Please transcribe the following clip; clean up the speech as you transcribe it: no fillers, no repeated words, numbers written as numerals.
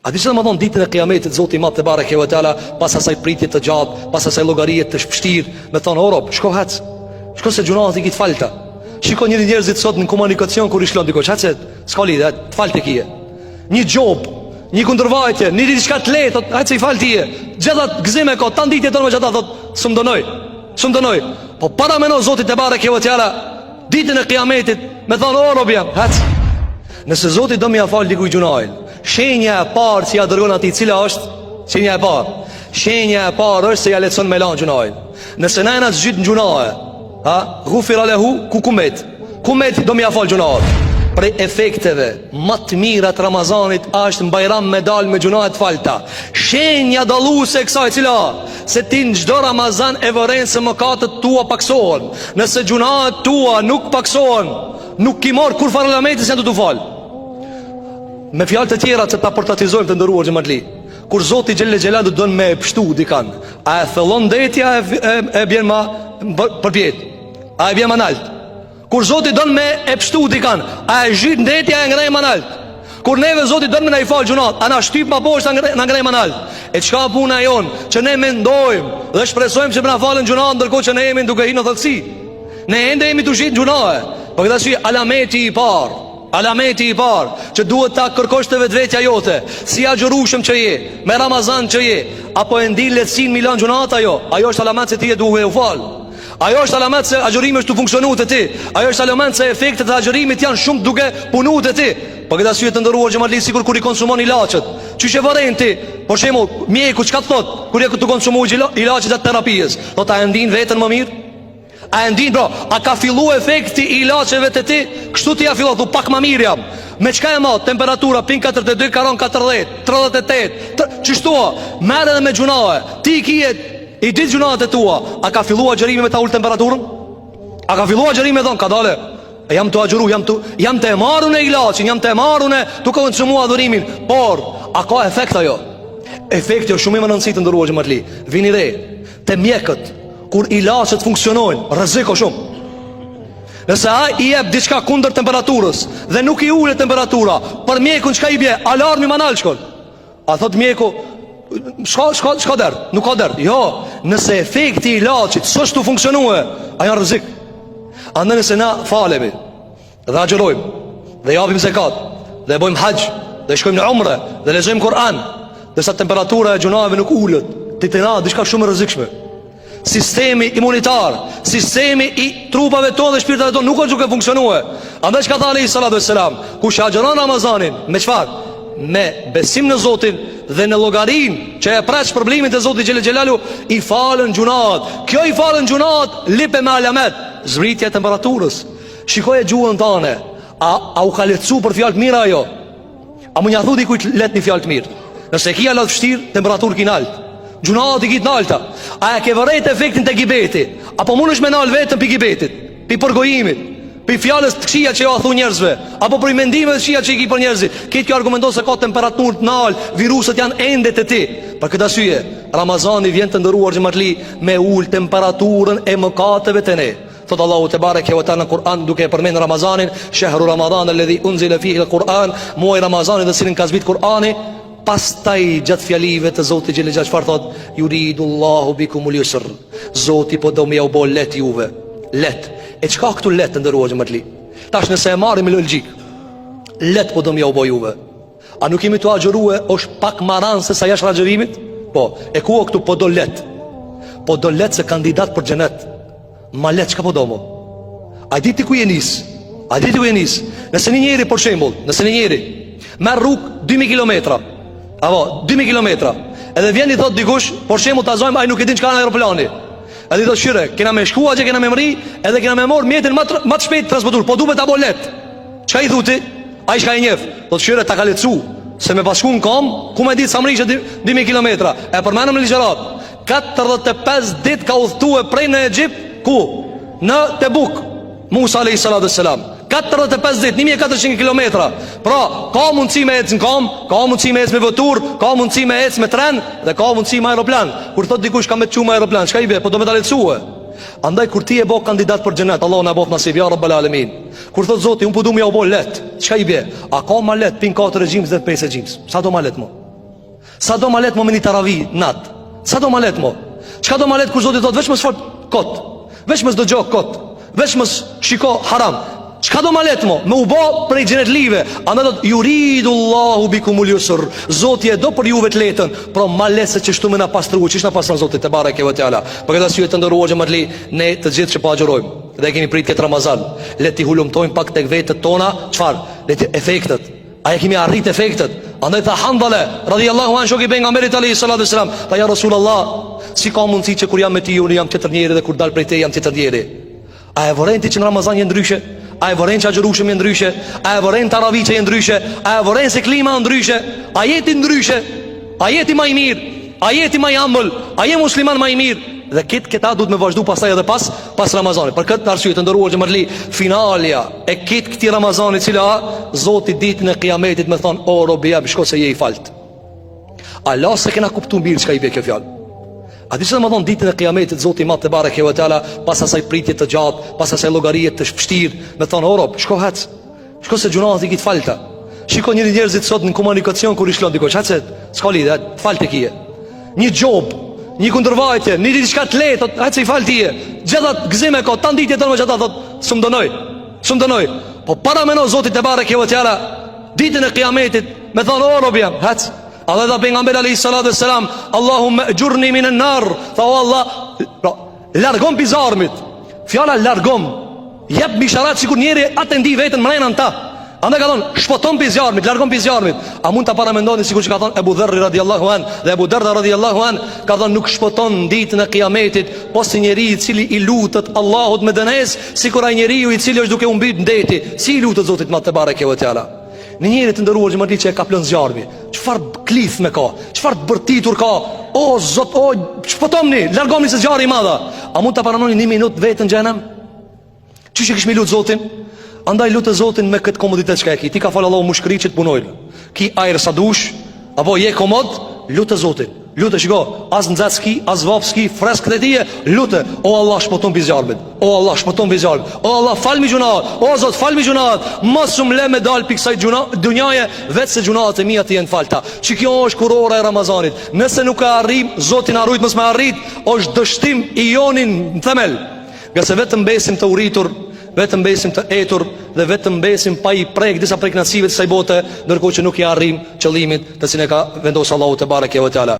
A di çfarë më thon ditën e Kiametit Zoti i Madh te bareke ve teala, pas asaj pritje të gjatë, pas asaj llogarie të shpështirë, më thon o rob, shko hac. Shko se gjunat i kit falta. Shiko njëri njerëzit sot në komunikacion kur i shlon dikush, hac se s'ka lidhje, të falte kije. Një job, një kundërvajtje, një diçka të lehtë, hac se i fal tije. Gjithat gëzime ka, tan ditë tonë me çata thot, s'm dënoj. Po para mendo Zoti te bareke ve teala, ditën e Kiametit, më thon o rob jam, hac. Nëse Zoti do më ia fal dikujt gjunain, shenja e parë që ja dërgon atij, cila është? Shenja e parë. Shenja e parë është se ja lecon me lan gjunain. Nëse na zgjit në gjunae, ghufira lahu kumet do më ia fal gjunaat. Prej efekteve më të mira të Ramazanit është në Bajram me dal me gjunae të falta. Shenja dalluese e kësaj cila? Se ti në çdo Ramazan e vëren se mëkatet tua paksohen. Nëse gjunaat tua nuk paksohen, nuk ki marr kur parlamentin se do t'u fal. Me fjalë të tjera që ta portatizojmë të ndëruar xhamatli. Kur Zoti xhelle xhelalu don me pështu dikan, a e thellon detja e bjen ma përpjet? A e bjen manalt? Kur Zoti don me e pështu dikan, a e zhyt ndetja e ngrej manalt? Kur neve Zoti don me na i fal gjunat, a na shtyp ma poshtë na ngrej manalt? E çka puna jon që ne mendojmë dhe shpresojmë se na falen gjunat, ndërkohë që ne jemi duke hyrë në thellësi. Ne ende jemi të zhyt gjunae. Po këtë arsye alameti i parë që duhet ta kërkosh të vetvetja jote, si agjërushëm që je, me Ramazan që je, apo e ndin lehtësinë milion gjunat ajo është alamet se ti e duhet u fal. Ajo është alamet se agjërimi është të funksionuar te ti. Ajo është alamet se efektet e agjërimit janë shumë duke punuar te ti. Po këtë arsye të ndëruar xhamatli, sikur kur i konsumon ilaçet, çish e varen ti, për shembull, mjeku çka thot, kur je të konsumoj ilaçet e terapisë, do ta ndin veten më mirë? A e ndin, bro, a ka fillu efekti i ilaçeve të ti? Kështu ti ja fillo, thu pak ma mirë jam. Me qka e ma, temperatura, pin 42, karon 40, 38, qështua, merë edhe me gjunahe. Ti i ditë gjunahet e tua, a ka fillu agjerimi me ta ullë temperaturën? A ka fillu agjerimi me thonë, ka dale, jam të agjeru, jam të emarun e ilacin, jam të emarun e tu ka konsumu adhurimin. Por, a ka efekt ajo? Efekti është shumë i më nënësit të ndëruar xhamatli. Vini re, te mjekët, kur ilacet funksionojnë, rrezik o shumë. Nëse ai i jep diçka kundër temperaturës dhe nuk i ulet temperatura, për mjekun çka i bie? Alarmi manal shkon. A thot mjeku, shko der, nuk ka der. Jo, nëse efekti i ilacit s'është të funksionue, a janë rrezik. Andaj nëse na falemi dhe agjerojmë dhe japim zakat dhe bëjmë haxh dhe shkojmë në umre dhe lexojmë Kur'an, dhe sa temperatura e gjunave nuk ulet, ti të na diçka shumë e rrezikshme. Sistemi imunitar, sistemi i trupave tonë dhe shpirtave tonë nuk është duke funksionue. Andaj çka tha alayhi salatu vesselam, kush agjeron Ramazanin me çfarë? Me besim në Zotin dhe në llogarinë që e praç problemin te Zoti xhelel xhelalu, i falën gjunat. Kjo i falën gjunat lipe me alamet, zbritja e temperaturës. Shikoje gjuhën tane, a u ka lehtësu për fjalë të mira ajo? A më nja thu dikujt let një fjalë të mirë? Nëse kia lot vështirë, temperaturë kin alt. Gjunat i kitë nalta. A e ke vërejt efektin të gibeti? Apo mund është me nalë vetën për gibetit, për përgojimit, për fjallës të këshia që jo a thu njerëzve, apo për i mendime të këshia që i ki për njerëzit? Kitë kjo argumenton se ka temperaturë të nalë, viruset janë endet e ti. Për këtë asyje, Ramazani vjen të ndëruar xhamatli me ullë temperaturën e mëkateve të ne. Thotë Allahu te bareke ve teala në Kur'an, duke e përmend Ramazanin, shehru Ramadan alladhi unzila fihi al-Quran, muaj Ramazanit dhe cilin ka zbrit Kur'ani. Pastaj gjatë fjalive të Zotit xhelel xhelal çfarë thot? Yuridullahu bikumul yusr. Zoti po do më u bë let juve. Let. E çka këtu let të ndëruar xhamatli? Tash nëse e marrim me logjik, let po do më u bë juve. A nuk kemi të agjëruar është pak maran se sa jashtë agjërimit? Po, e ku këtu po do let? Po do let se kandidat për xhenet. Ma let çka po do mo? A di ti ku je nis? A di ti ku je nis? Nëse një njeri për shembull, nëse një njeri merr rrugë 2000 kilometra, apo 2000 kilometra, edhe vjen i thot dikush, por shembull ta zojmë, ai nuk e din çka në aeroplani. Edhe i thot shire, kena me shkuar që kena me mri, edhe kena me marr mjetin më të shpejt transportur, po duhet ta bëj let. Çka i thuti? Ai çka i njeh? Thot shire ta ka lecu, se me bashkuan kom, ku më di sa mri 2000 kilometra. E përmendëm në ligjërat. 45 ditë ka udhëtuar prej në Egjipt, ku? Në Tebuk. Musa alayhi salatu wassalam. 45 ditë, 1400 kilometra. Pra, ka mundësi me ecë në kom, ka mundësi me ecë me votur, ka mundësi me ecë me tren, dhe ka mundësi me aeroplan. Kur thot dikush ka me të qumë aeroplan, çka i be? Po do me ta lehtësue. Andaj kur ti e bo kandidat për xhenet, Allahu na bof nasib ya rabbal alamin. Kur thot Zoti, un po du më u bë let, çka i be? A ka ma let pin 4 xhims dhe 5 xhims? Sa do ma let mo? Sa do ma let mo me një taravi nat? Sa do ma let mo? Çka do ma let kur Zoti thot veç mos fol kot, veç mos dëgjoj kot, veç mos shiko haram? Çka do ma let mo? Me u bë prej xhenetlive. Andaj do yuridullahu bikumul yusr. Zoti e do për juve të letën, por ma le se çështu më na pastrua, çish na pastron Zoti te bareke ve teala. Për këtë arsye të ndëruar xhamatli, ne të gjithë që pa agjërojmë dhe kemi prit këtë Ramazan, le ti hulumtojmë pak tek vetët tona, çfarë? Le ti efektet. A e kemi arrit efektet? Andaj tha Handale radhiyallahu anhu shoku i pejgamberit alayhi salatu wasalam, ta ja Rasulullah, si ka mundësi që kur jam me ti unë jam tjetër njeri dhe kur dal prej te jam tjetër njeri? A e vorrejnë ti që në Ramazan je ndryshe? A e vorrejnë që agjërushëm je ndryshe? A e vorrejnë taravih që je ndryshe? A e vorrejnë se klima ndryshe? A jeti ndryshe? A jeti më i mirë? A jeti më i ëmbël? A je musliman më i mirë? Dhe këta duhet me vazhdu pastaj edhe pas Ramazanit. Për këtë arsye të ndëruar xhamatli, finalja e këtij Ramazanit, cila Zoti ditën e Kiametit më thon, o robi jam, shko se je i falt. Allah se kena kuptuar mirë çka i bie kjo fjalë. A di çfarë më thon ditën e Kiametit Zoti Madh te bareke ve teala, pas asaj pritje të gjatë, pas asaj llogarie të vështirë, më thon, o rob, shko hac. Shko se gjunat i kit falta. Shiko njëri njerëzit sot në komunikacion kur i shlon dikush, hac, s'ka lidhje, falte kije. Një job, një kundërvajtje, një diçka të lehtë, hajtë se i fal tije. Gjithat gëzime ka, tan ditje tonë që ata thot, s'm dënoj. Po para meno Zotit te bareke ve teala, ditën e Kiametit, me thon, o rob jam, hac. Allah dhe pejgamberi alayhi salatu wassalam, Allahumma ajurni minan nar. Tha o Allah, largom pizarmit. Fjala largom, jep bisharat sikur njeri atë ndi veten mrena ta. Andaj ka thonë, shpoton pi zjarmit, largon pi zjarmit. A mund ta paramendoni sikur që ka thonë Ebu Dherri radhiyallahu an, dhe Ebu Darda radhiyallahu an ka thonë nuk shpoton ditën e Kiametit po si njeriu i cili i lutet Allahut me dënes, sikur ai njeriu i cili është duke u mbyt ndeti. Si i lutet Zotit Madh te bareke ve teala? Në njëri të ndëruar xhamatli që e ka plën zjarmi, çfarë klith me ka, çfarë bërtitur ka? O Zot, o shpotomni, largomni se zjarri i madh. A mund ta paranoni një minutë vetën xhenem? Çish e kish me lut Zotin? Andaj lutë Zotin me këtë komoditet që ka e ki. Ti ka falë Allahu mushkëri që të punojnë. Ki ajrë sa dush, apo je komod, lutë Zotin. Lutë, shiko, as nxat ski, as vap ski, fresk të tije, lutë. O Allah, shpoton pi zjarmit. O Allah, shpoton pi zjarmit. O Allah, falmi gjunat. O Zot, falmi gjunat. Mos më le me dal pi kësaj dunjaje, vetë se gjunat e mia të jenë falta. Që kjo është kurora e Ramazanit. Nëse nuk e arrim, Zotin harrujt mos më arrit, është dështim i jonin në themel. Nga se vetëm besim të uritur, vetëm besim të etur dhe vetëm besim pa i prek disa preknasive të kësaj bote, ndërkohë që nuk i arrim qëllimit të cilin e ka vendosur Allahu te bareke ve teala.